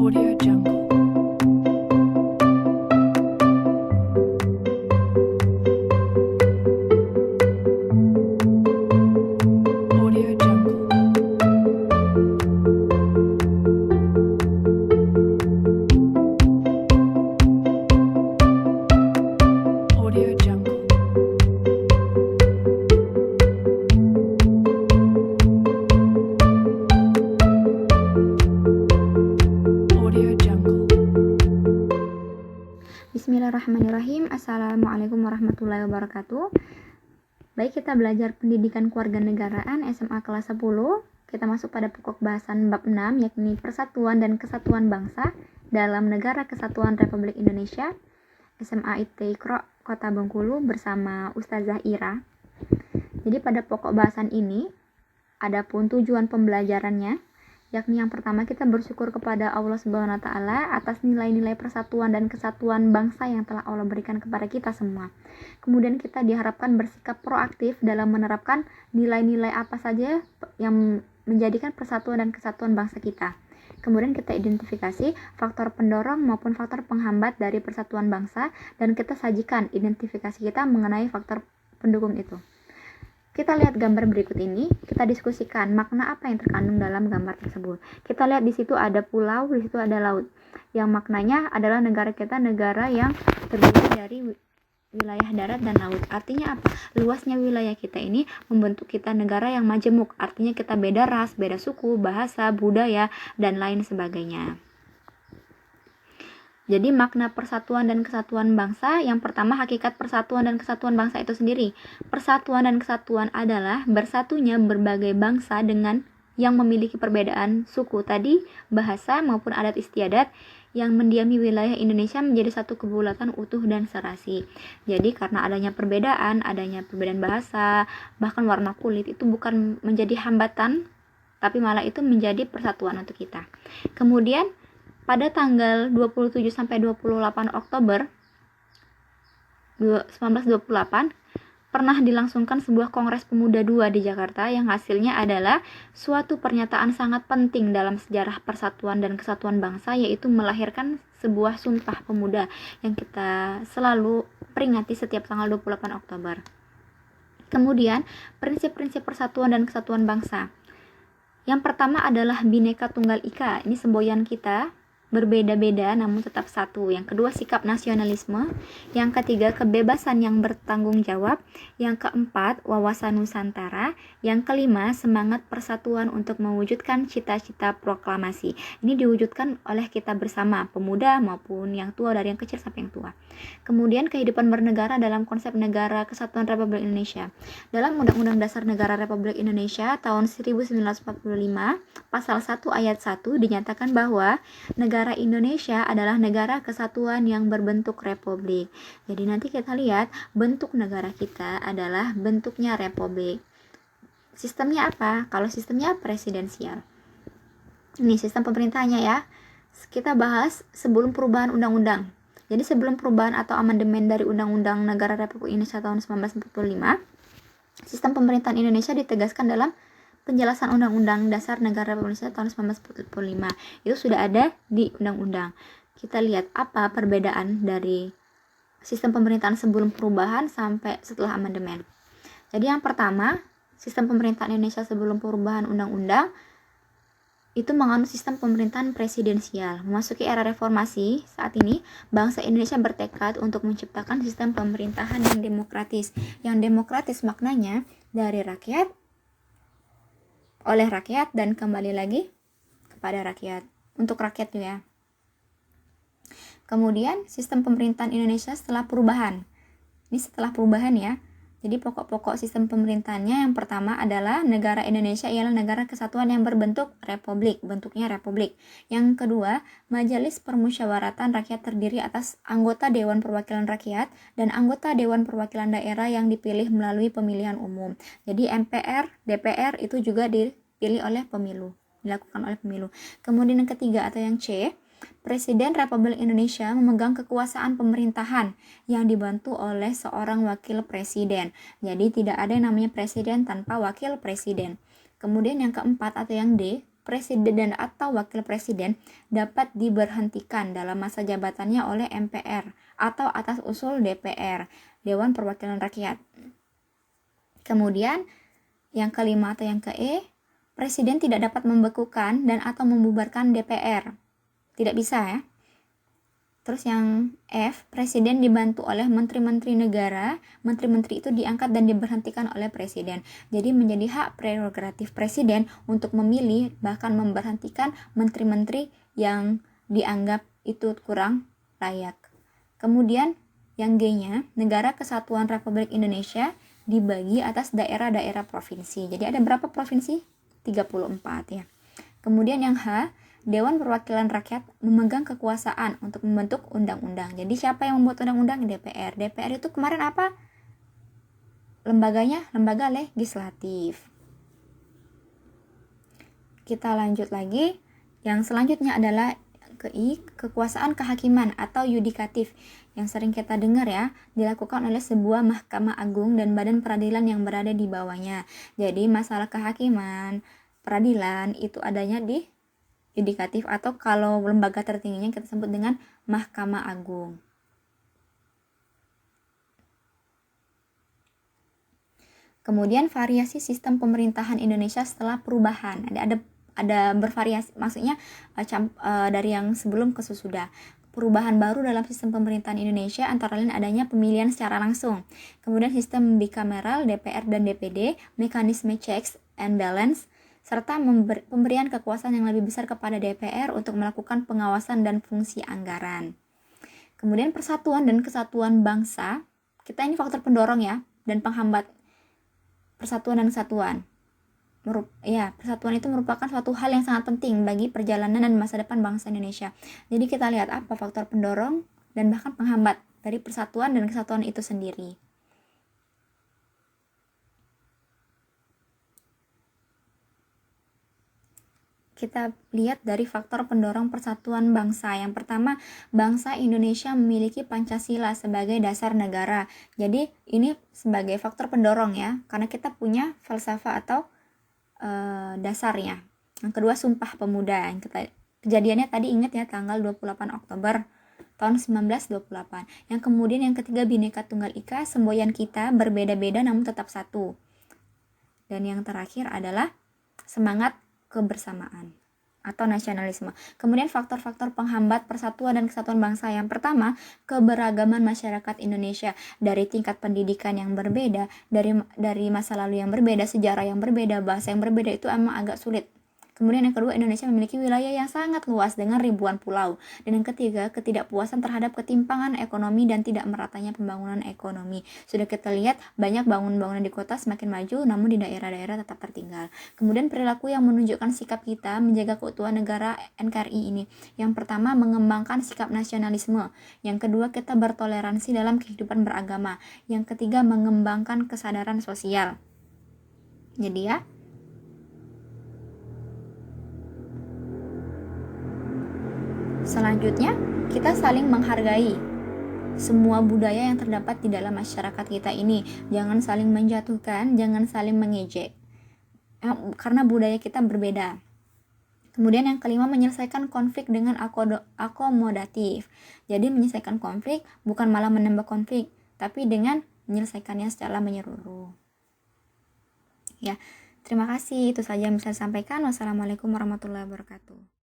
Audio Jungle. Audio Jungle. Audio Jungle. Audio Jungle. Bismillahirrahmanirrahim. Assalamualaikum warahmatullahi wabarakatuh. Baik, kita belajar pendidikan kewarganegaraan SMA kelas 10. Kita masuk pada pokok bahasan bab 6, yakni persatuan dan kesatuan bangsa dalam Negara Kesatuan Republik Indonesia. SMA IT Ikro Kota Bengkulu bersama Ustazah Ira. Jadi pada pokok bahasan ini adapun tujuan pembelajarannya, yakni yang pertama kita bersyukur kepada Allah Subhanahu wa taala atas nilai-nilai persatuan dan kesatuan bangsa yang telah Allah berikan kepada kita semua. Kemudian kita diharapkan bersikap proaktif dalam menerapkan nilai-nilai apa saja yang menjadikan persatuan dan kesatuan bangsa kita. Kemudian kita identifikasi faktor pendorong maupun faktor penghambat dari persatuan bangsa dan kita sajikan identifikasi kita mengenai faktor pendukung itu. Kita lihat gambar berikut ini, kita diskusikan makna apa yang terkandung dalam gambar tersebut. Kita lihat di situ ada pulau, di situ ada laut. Yang maknanya adalah negara kita negara yang terdiri dari wilayah darat dan laut. Artinya apa? Luasnya wilayah kita ini membentuk kita negara yang majemuk. Artinya kita beda ras, beda suku, bahasa, budaya, dan lain sebagainya. Jadi makna persatuan dan kesatuan bangsa, yang pertama hakikat persatuan dan kesatuan bangsa itu sendiri. Persatuan dan kesatuan adalah bersatunya berbagai bangsa dengan yang memiliki perbedaan suku tadi, bahasa maupun adat istiadat yang mendiami wilayah Indonesia menjadi satu kebulatan utuh dan serasi. Jadi karena adanya perbedaan bahasa, bahkan warna kulit itu bukan menjadi hambatan, tapi malah itu menjadi persatuan untuk kita. Kemudian pada tanggal 27 sampai 28 Oktober 1928 pernah dilangsungkan sebuah Kongres Pemuda II di Jakarta yang hasilnya adalah suatu pernyataan sangat penting dalam sejarah persatuan dan kesatuan bangsa, yaitu melahirkan sebuah Sumpah Pemuda yang kita selalu peringati setiap tanggal 28 Oktober. Kemudian, prinsip-prinsip persatuan dan kesatuan bangsa. Yang pertama adalah Bhinneka Tunggal Ika, ini semboyan kita, berbeda-beda namun tetap satu. Yang kedua, sikap nasionalisme. Yang ketiga, kebebasan yang bertanggung jawab. Yang keempat, wawasan Nusantara. Yang kelima, semangat persatuan untuk mewujudkan cita-cita proklamasi. Ini diwujudkan oleh kita bersama, pemuda maupun yang tua, dari yang kecil sampai yang tua. Kemudian kehidupan bernegara dalam konsep Negara Kesatuan Republik Indonesia. Dalam Undang-Undang Dasar Negara Republik Indonesia tahun 1945, pasal 1 ayat 1 dinyatakan bahwa negara Indonesia adalah negara kesatuan yang berbentuk republik. Jadi nanti kita lihat bentuk negara kita adalah bentuknya republik. Sistemnya apa? Kalau sistemnya presidensial. Ini sistem pemerintahnya ya. Kita bahas sebelum perubahan undang-undang. Jadi sebelum perubahan atau amandemen dari Undang-Undang Negara Republik Indonesia tahun 1945, sistem pemerintahan Indonesia ditegaskan dalam penjelasan Undang-Undang Dasar Negara Republik Indonesia tahun 1945. Itu sudah ada di undang-undang. Kita lihat apa perbedaan dari sistem pemerintahan sebelum perubahan sampai setelah amandemen. Jadi yang pertama, sistem pemerintahan Indonesia sebelum perubahan undang-undang itu menganut sistem pemerintahan presidensial. Memasuki era reformasi, saat ini bangsa Indonesia bertekad untuk menciptakan sistem pemerintahan yang demokratis. Yang demokratis maknanya dari rakyat, oleh rakyat, dan kembali lagi kepada rakyat, untuk rakyat juga. Kemudian sistem pemerintahan Indonesia setelah perubahan. Ini setelah perubahan ya. Jadi pokok-pokok sistem pemerintahannya yang pertama adalah negara Indonesia ialah negara kesatuan yang berbentuk republik, bentuknya republik. Yang kedua, Majelis Permusyawaratan Rakyat terdiri atas anggota Dewan Perwakilan Rakyat dan anggota Dewan Perwakilan Daerah yang dipilih melalui pemilihan umum. Jadi MPR, DPR itu juga dipilih oleh pemilu, dilakukan oleh pemilu. Kemudian yang ketiga atau yang C, Presiden Republik Indonesia memegang kekuasaan pemerintahan yang dibantu oleh seorang wakil presiden. Jadi tidak ada yang namanya presiden tanpa wakil presiden. Kemudian yang keempat atau yang D, presiden dan atau wakil presiden dapat diberhentikan dalam masa jabatannya oleh MPR atau atas usul DPR, Dewan Perwakilan Rakyat. Kemudian yang kelima atau yang ke-E, presiden tidak dapat membekukan dan atau membubarkan DPR. Tidak bisa ya. Terus yang F, presiden dibantu oleh menteri-menteri negara. Menteri-menteri itu diangkat dan diberhentikan oleh presiden. Jadi menjadi hak prerogatif presiden untuk memilih bahkan memberhentikan menteri-menteri yang dianggap itu kurang layak. Kemudian yang G-nya, Negara Kesatuan Republik Indonesia dibagi atas daerah-daerah provinsi. Jadi ada berapa provinsi? 34 ya. Kemudian yang H, Dewan Perwakilan Rakyat memegang kekuasaan untuk membentuk undang-undang. Jadi siapa yang membuat undang-undang? DPR. DPR itu kemarin apa? Lembaganya, lembaga legislatif. Kita lanjut lagi. Yang selanjutnya adalah ke-I, kekuasaan kehakiman atau yudikatif yang sering kita dengar ya, dilakukan oleh sebuah Mahkamah Agung dan badan peradilan yang berada di bawahnya. Jadi masalah kehakiman, peradilan itu adanya di yudikatif atau kalau lembaga tertingginya kita sebut dengan Mahkamah Agung. Kemudian variasi sistem pemerintahan Indonesia setelah perubahan. Ada bervariasi, maksudnya dari yang sebelum ke sesudah. Perubahan baru dalam sistem pemerintahan Indonesia antara lain adanya pemilihan secara langsung. Kemudian sistem bikameral DPR dan DPD, mekanisme checks and balance, serta pemberian kekuasaan yang lebih besar kepada DPR untuk melakukan pengawasan dan fungsi anggaran. Kemudian persatuan dan kesatuan bangsa, kita ini faktor pendorong ya, dan penghambat persatuan dan kesatuan. Persatuan itu merupakan suatu hal yang sangat penting bagi perjalanan dan masa depan bangsa Indonesia. Jadi kita lihat apa faktor pendorong dan bahkan penghambat dari persatuan dan kesatuan itu sendiri. Kita lihat dari faktor pendorong persatuan bangsa. Yang pertama, bangsa Indonesia memiliki Pancasila sebagai dasar negara. Jadi ini sebagai faktor pendorong ya, karena kita punya falsafah atau dasarnya. Yang kedua, Sumpah Pemuda. Kejadiannya tadi ingat ya, tanggal 28 Oktober tahun 1928. Yang kemudian yang ketiga, Bhinneka Tunggal Ika, semboyan kita berbeda-beda namun tetap satu. Dan yang terakhir adalah semangat kebersamaan atau nasionalisme. Kemudian faktor-faktor penghambat persatuan dan kesatuan bangsa. Yang pertama, keberagaman masyarakat Indonesia, dari tingkat pendidikan yang berbeda, dari masa lalu yang berbeda, sejarah yang berbeda, bahasa yang berbeda, itu emang agak sulit. Kemudian yang kedua, Indonesia memiliki wilayah yang sangat luas dengan ribuan pulau. Dan yang ketiga, ketidakpuasan terhadap ketimpangan ekonomi dan tidak meratanya pembangunan ekonomi. Sudah kita lihat banyak bangunan-bangunan di kota semakin maju, namun di daerah-daerah tetap tertinggal. Kemudian perilaku yang menunjukkan sikap kita menjaga keutuhan negara NKRI ini. Yang pertama, mengembangkan sikap nasionalisme. Yang kedua, kita bertoleransi dalam kehidupan beragama. Yang ketiga, mengembangkan kesadaran sosial. Jadi ya, selanjutnya, kita saling menghargai semua budaya yang terdapat di dalam masyarakat kita ini. Jangan saling menjatuhkan, jangan saling mengejek. Karena budaya kita berbeda. Kemudian yang kelima, menyelesaikan konflik dengan akomodatif. Jadi menyelesaikan konflik bukan malah menambah konflik, tapi dengan menyelesaikannya secara menyeluruh. Ya, terima kasih. Itu saja yang bisa saya sampaikan. Wassalamualaikum warahmatullahi wabarakatuh.